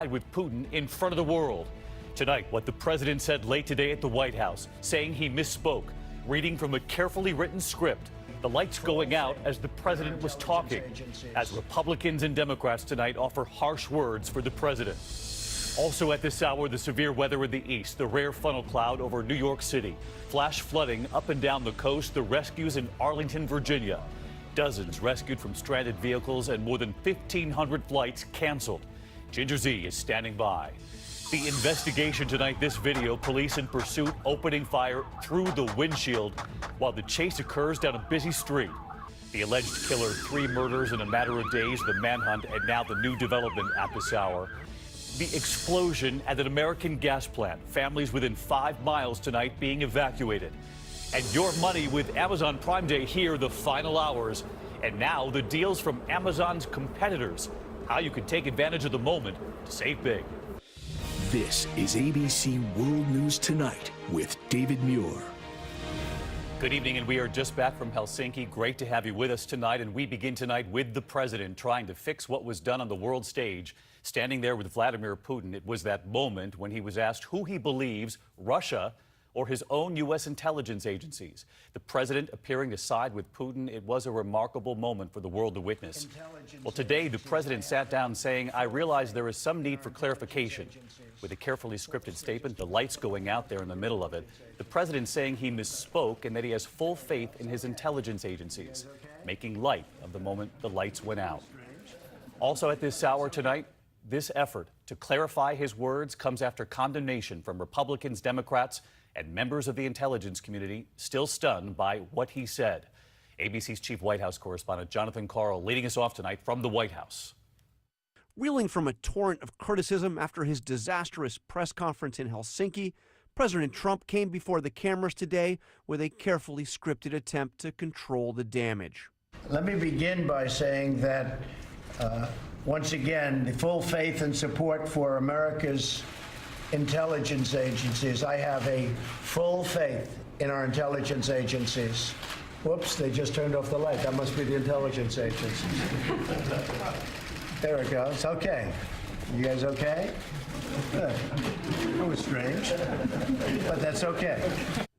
with Putin in front of the world. Tonight, what the president said late today at the White House, saying he misspoke, reading from a carefully written script, the lights going out as the president was talking, as Republicans and Democrats tonight offer harsh words for the president. Also at this hour, the severe weather in the east, the rare funnel cloud over New York City, flash flooding up and down the coast, the rescues in Arlington, Virginia. Dozens rescued from stranded vehicles and more than 1,500 flights canceled. Ginger Z is standing by. The investigation tonight, this video, police in pursuit opening fire through the windshield while the chase occurs down a busy street. The alleged killer, 3 murders in a matter of days, the manhunt, and now the new development at this hour. The explosion at an American gas plant, families within 5 miles tonight being evacuated. And your money with Amazon Prime Day here, the final hours. And now the deals from Amazon's competitors. How you can take advantage of the moment to save big. This is ABC World News Tonight with David Muir. Good evening, and we are just back from Helsinki. Great to have you with us tonight, and we begin tonight with the president trying to fix what was done on the world stage. Standing there with Vladimir Putin, it was that moment when he was asked who he believes, Russia or his own U.S. intelligence agencies. The president appearing to side with Putin. It was a remarkable moment for the world to witness. Well, today, the president sat down saying, I realize there is some need for clarification. With a carefully scripted statement, the lights going out there in the middle of it, the president saying he misspoke and that he has full faith in his intelligence agencies, making light of the moment the lights went out. Also at this hour tonight, this effort to clarify his words comes after condemnation from Republicans, Democrats, and members of the intelligence community still stunned by what he said. ABC's chief White House correspondent Jonathan Karl leading us off tonight from the White House. Reeling from a torrent of criticism after his disastrous press conference in Helsinki, President Trump came before the cameras today with a carefully scripted attempt to control the damage. Let me begin by saying that, once again, the full faith and support for America's intelligence agencies. I have a full faith in our intelligence agencies. Whoops, they just turned off the light. That must be the intelligence agencies. There it goes. Okay. You guys okay? Good. That was strange, but that's okay.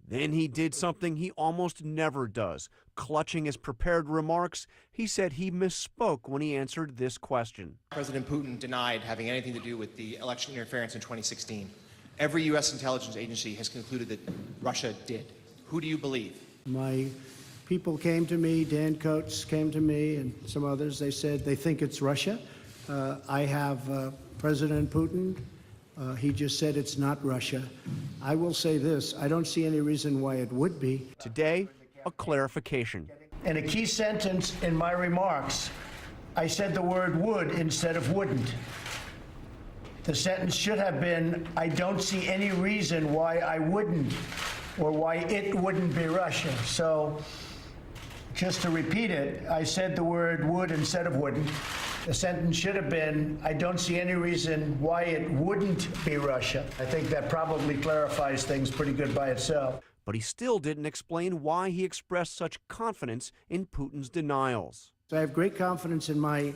Then he did something he almost never does. Clutching his prepared remarks, he said he misspoke when he answered this question. President Putin denied having anything to do with the election interference in 2016. Every U.S. intelligence agency has concluded that Russia did. Who do you believe? My people came to me, Dan Coates came to me, and some others. They said they think it's Russia. I have President Putin. He just said it's not Russia. I will say this, I don't see any reason why it would be. Today, a clarification. In a key sentence in my remarks, I said the word would instead of wouldn't. The sentence should have been, I don't see any reason why I wouldn't, or why it wouldn't be Russia. So, just to repeat it, I said the word would instead of wouldn't. The sentence should have been, I don't see any reason why it wouldn't be Russia. I think that probably clarifies things pretty good by itself. But he still didn't explain why he expressed such confidence in Putin's denials. I have great confidence in my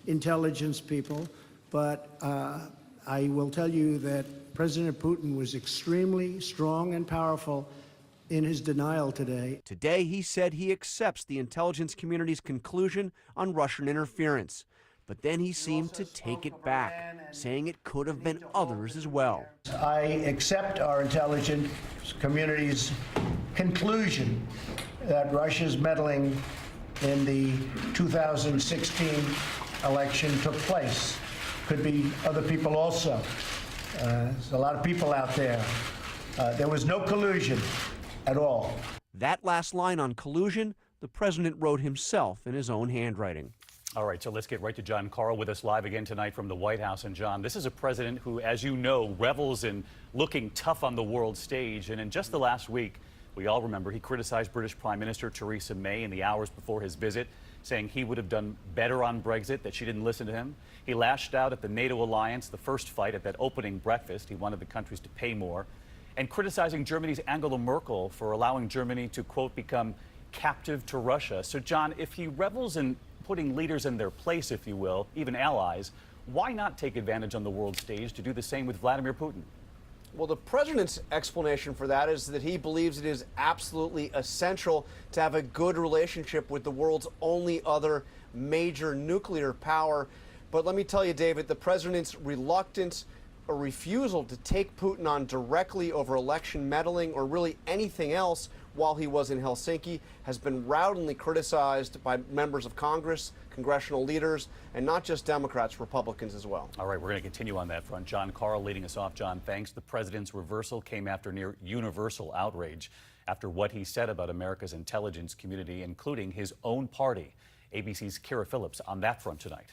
intelligence people, but I will tell you that President Putin was extremely strong and powerful in his denial today. Today, he said he accepts the intelligence community's conclusion on Russian interference. But then he seemed to take it back, saying it could have been others as well. I accept our intelligence community's conclusion that Russia's meddling in the 2016 election took place. Could be other people also. There's a lot of people out there. There was no collusion at all. That last line on collusion, the president wrote himself in his own handwriting. All right, so let's get right to John Karl with us live again tonight from the White House. And John, this is a president who, as you know, revels in looking tough on the world stage. And in just the last week, we all remember he criticized British Prime Minister Theresa May in the hours before his visit, saying he would have done better on Brexit, that she didn't listen to him. He lashed out at the NATO alliance, the first fight at that opening breakfast. He wanted the countries to pay more. And criticizing Germany's Angela Merkel for allowing Germany to, quote, become captive to Russia. So, John, if he revels in putting leaders in their place, if you will, even allies, Why not take advantage on the world stage to do the same with Vladimir Putin? Well, the president's explanation for that is that he believes it is absolutely essential to have a good relationship with the world's only other major nuclear power. But let me tell you, David, the president's reluctance or refusal to take Putin on directly over election meddling or really anything else while he was in Helsinki has been roundly criticized by members of Congress, congressional leaders, and not just Democrats, Republicans as well. All right, we're going to continue on that front. John Carl leading us off. John, thanks. The president's reversal came after near universal outrage after what he said about America's intelligence community, including his own party. ABC's Kara Phillips on that front tonight.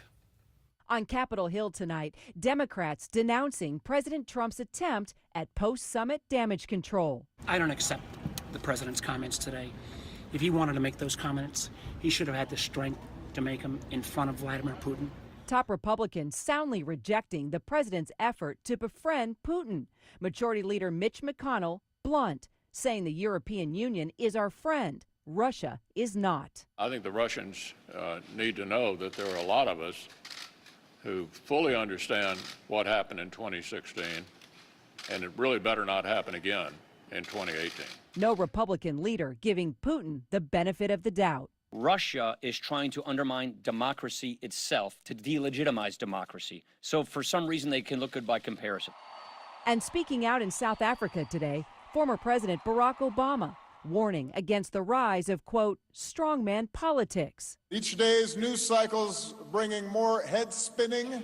On Capitol Hill tonight, Democrats denouncing President Trump's attempt at post-summit damage control. I don't accept the president's comments today. If he wanted to make those comments, he should have had the strength to make them in front of Vladimir Putin. Top Republicans soundly rejecting the president's effort to befriend Putin. Majority Leader Mitch McConnell blunt, saying the European Union is our friend. Russia is not. I think the Russians need to know that there are a lot of us who fully understand what happened in 2016, and it really better not happen again in 2018. No Republican leader giving Putin the benefit of the doubt. Russia is trying to undermine democracy itself, to delegitimize democracy. So for some reason, they can look good by comparison. And speaking out in South Africa today, former President Barack Obama warning against the rise of, quote, strongman politics. Each day's news cycles bringing more head spinning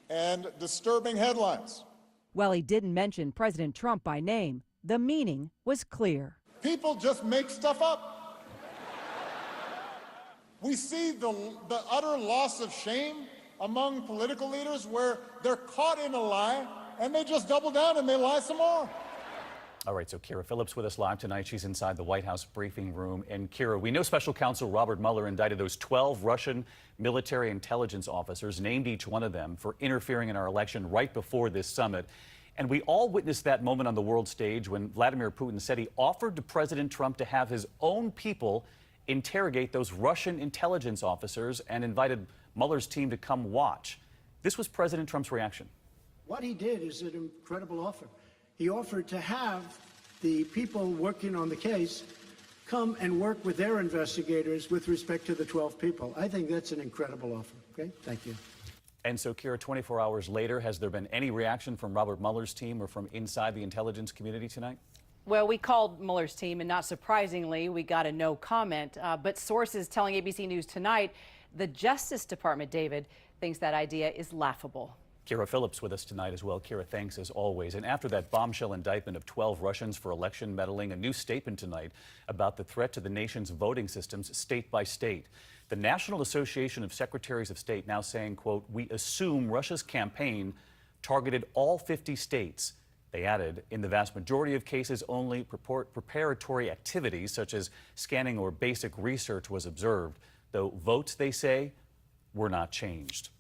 and disturbing headlines. While he didn't mention President Trump by name, the meaning was clear. People just make stuff up. We see the utter loss of shame among political leaders where they're caught in a lie and they just double down and they lie some more. All right, so Kara Phillips with us live tonight. She's inside the White House briefing room. And Kara, we know Special Counsel Robert Mueller indicted those 12 Russian military intelligence officers, named each one of them, for interfering in our election right before this summit. And we all witnessed that moment on the world stage when Vladimir Putin said he offered to President Trump to have his own people interrogate those Russian intelligence officers and invited Mueller's team to come watch. This was President Trump's reaction. What he did is an incredible offer. He offered to have the people working on the case come and work with their investigators with respect to the 12 people. I think that's an incredible offer. Okay, thank you. And so, Kira, 24 hours later, has there been any reaction from Robert Mueller's team or from inside the intelligence community tonight? Well, we called Mueller's team, and not surprisingly, we got a no comment. But sources telling ABC News tonight, the Justice Department, David, thinks that idea is laughable. Kara Phillips with us tonight as well. Kara, thanks as always. And after that bombshell indictment of 12 Russians for election meddling, a new statement tonight about the threat to the nation's voting systems state by state. The National Association of Secretaries of State now saying, quote, we assume Russia's campaign targeted all 50 states. They added, in the vast majority of cases, only preparatory activities such as scanning or basic research was observed, though votes, they say, were not changed.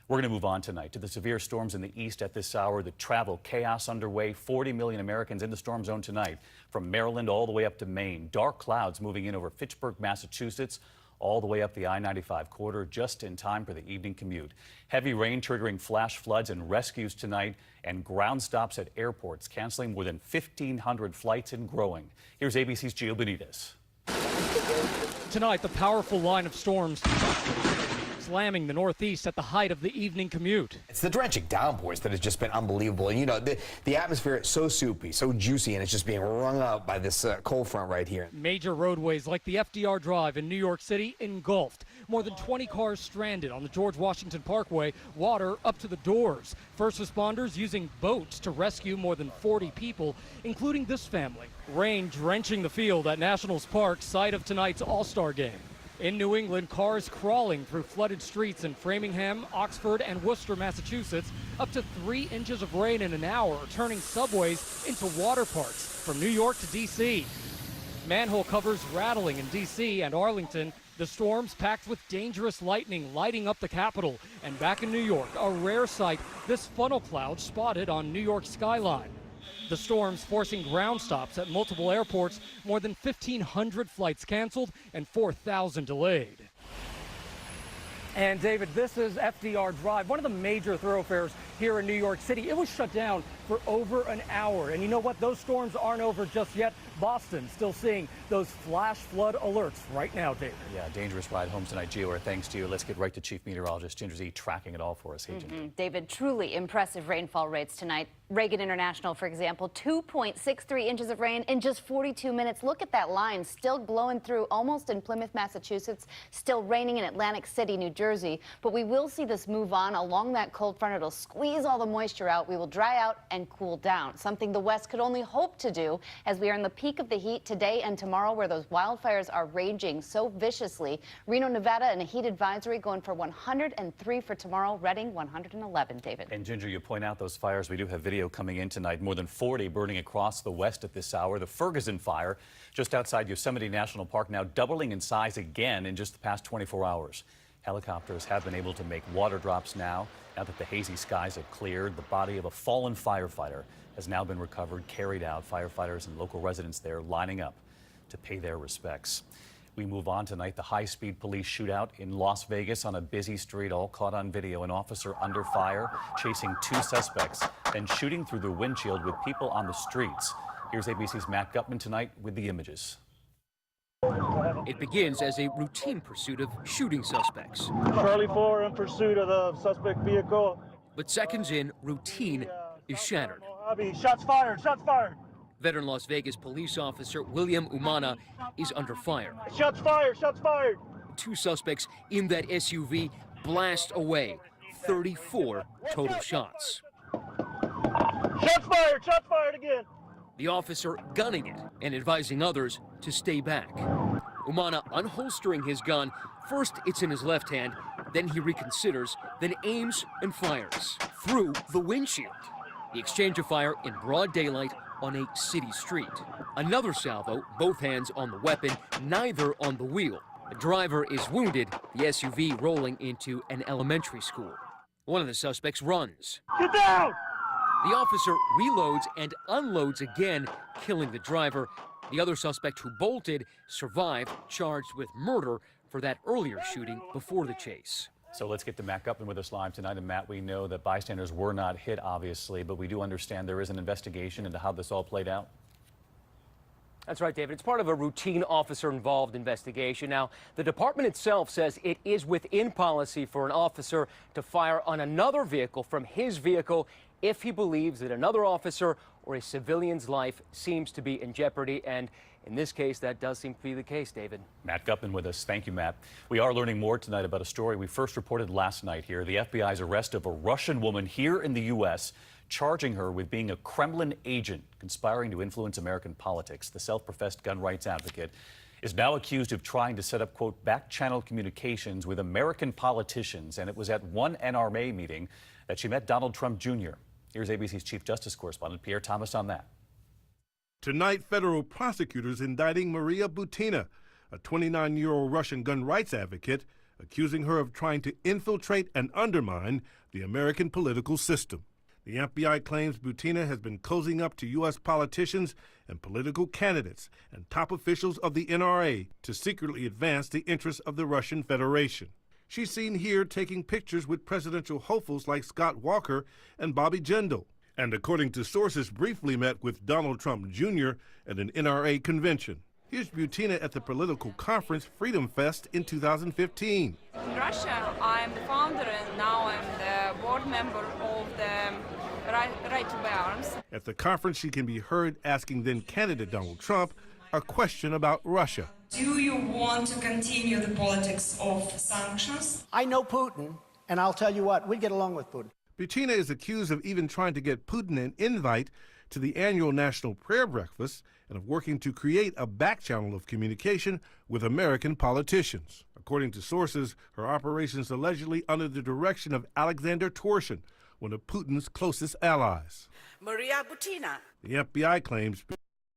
We're going to move on tonight to the severe storms in the east at this hour. The travel chaos underway. 40 million Americans in the storm zone tonight, from Maryland all the way up to Maine. Dark clouds moving in over Fitchburg, Massachusetts, all the way up the I-95 corridor, just in time for the evening commute. Heavy rain triggering flash floods and rescues tonight, and ground stops at airports canceling more than 1,500 flights and growing. Here's ABC's Gio Benitez. Tonight, the powerful line of storms slamming the Northeast at the height of the evening commute. It's the drenching downpours that has just been unbelievable. And, you know, the atmosphere is so soupy, so juicy, and it's just being wrung out by this cold front right here. Major roadways like the FDR Drive in New York City engulfed. More than 20 cars stranded on the George Washington Parkway, water up to the doors. First responders using boats to rescue more than 40 people, including this family. Rain drenching the field at Nationals Park, site of tonight's All-Star game. In New England, cars crawling through flooded streets in Framingham, Oxford, and Worcester, Massachusetts. Up to 3 inches of rain in an hour, turning subways into water parks from New York to D.C. Manhole covers rattling in D.C. and Arlington. The storms packed with dangerous lightning lighting up the Capitol. And back in New York, a rare sight, this funnel cloud spotted on New York's skyline. The storms forcing ground stops at multiple airports, more than 1,500 flights canceled and 4,000 delayed. And David, this is FDR Drive, one of the major thoroughfares here in New York City. It was shut down for over an hour. And you know what? Those storms aren't over just yet. Boston still seeing those flash flood alerts right now, David. Yeah, dangerous ride home tonight, Gio. Our thanks to you. Let's get right to Chief Meteorologist Ginger Zee tracking it all for us. Hey, Ginger. David, truly impressive rainfall rates tonight. Reagan International, for example, 2.63 inches of rain in just 42 minutes. Look at that line still blowing through almost in Plymouth, Massachusetts, still raining in Atlantic City, New Jersey. But we will see this move on along that cold front. It'll squeeze all the moisture out. We will dry out and cool down, something the West could only hope to do as we are in the peak of the heat today and tomorrow, where those wildfires are raging so viciously. Reno, Nevada, and a heat advisory going for 103 for tomorrow. Redding, 111, David. And Ginger, you point out those fires. We do have video coming in tonight. More than 40 burning across the West at this hour. The Ferguson fire just outside Yosemite National Park now doubling in size again in just the past 24 hours. Helicopters have been able to make water drops now that the hazy skies have cleared. The body of a fallen firefighter has now been recovered, carried out. Firefighters and local residents there lining up to pay their respects. We move on tonight. The high-speed police shootout in Las Vegas on a busy street, all caught on video. An officer under fire, chasing two suspects, then shooting through the windshield with people on the streets. Here's ABC's Matt Gutman tonight with the images. It begins as a routine pursuit of shooting suspects. Charlie 4 in pursuit of the suspect vehicle. But seconds in, routine is shattered. Shots fired, shots fired. Veteran Las Vegas police officer William Umana is under fire. Shots fired, shots fired. Two suspects in that SUV blast away. 34 total shots. Shots fired again. The officer gunning it and advising others to stay back. Umana unholstering his gun. First, it's in his left hand, then he reconsiders, then aims and fires through the windshield. The exchange of fire in broad daylight on a city street. Another salvo, both hands on the weapon, neither on the wheel. The driver is wounded, the SUV rolling into an elementary school. One of the suspects runs. Get down! The officer reloads and unloads again, killing the driver. The other suspect who bolted survived, charged with murder for that earlier shooting before the chase. So let's get to Matt Gutman with us live tonight. And Matt, we know that bystanders were not hit, obviously, but we do understand there is an investigation into how this all played out. That's right, David. It's part of a routine officer-involved investigation. Now, the department itself says it is within policy for an officer to fire on another vehicle from his vehicle if he believes that another officer or a civilian's life seems to be in jeopardy. And in this case, that does seem to be the case, David. Matt Gutman with us. Thank you, Matt. We are learning more tonight about a story we first reported last night here. The FBI's arrest of a Russian woman here in the U.S., charging her with being a Kremlin agent conspiring to influence American politics. The self-professed gun rights advocate is now accused of trying to set up, quote, back-channel communications with American politicians. And it was at one NRA meeting that she met Donald Trump Jr. Here's ABC's Chief Justice correspondent Pierre Thomas on that. Tonight, federal prosecutors indicting Maria Butina, a 29-year-old Russian gun rights advocate, accusing her of trying to infiltrate and undermine the American political system. The FBI claims Butina has been cozying up to U.S. politicians and political candidates and top officials of the NRA to secretly advance the interests of the Russian Federation. She's seen here taking pictures with presidential hopefuls like Scott Walker and Bobby Jindal, and according to sources, briefly met with Donald Trump Jr. at an NRA convention. Here's Butina at the political conference Freedom Fest in 2015. In Russia, I'm the founder and now I'm the board member of the Right to Bear Arms. At the conference, she can be heard asking then-candidate Donald Trump a question about Russia. Do you want to continue the politics of sanctions? I know Putin, and I'll tell you what, we get along with Putin. Butina is accused of even trying to get Putin an invite to the annual National Prayer Breakfast and of working to create a back channel of communication with American politicians. According to sources, her operations allegedly under the direction of Alexander Torshin, one of Putin's closest allies. Maria Butina. The FBI claims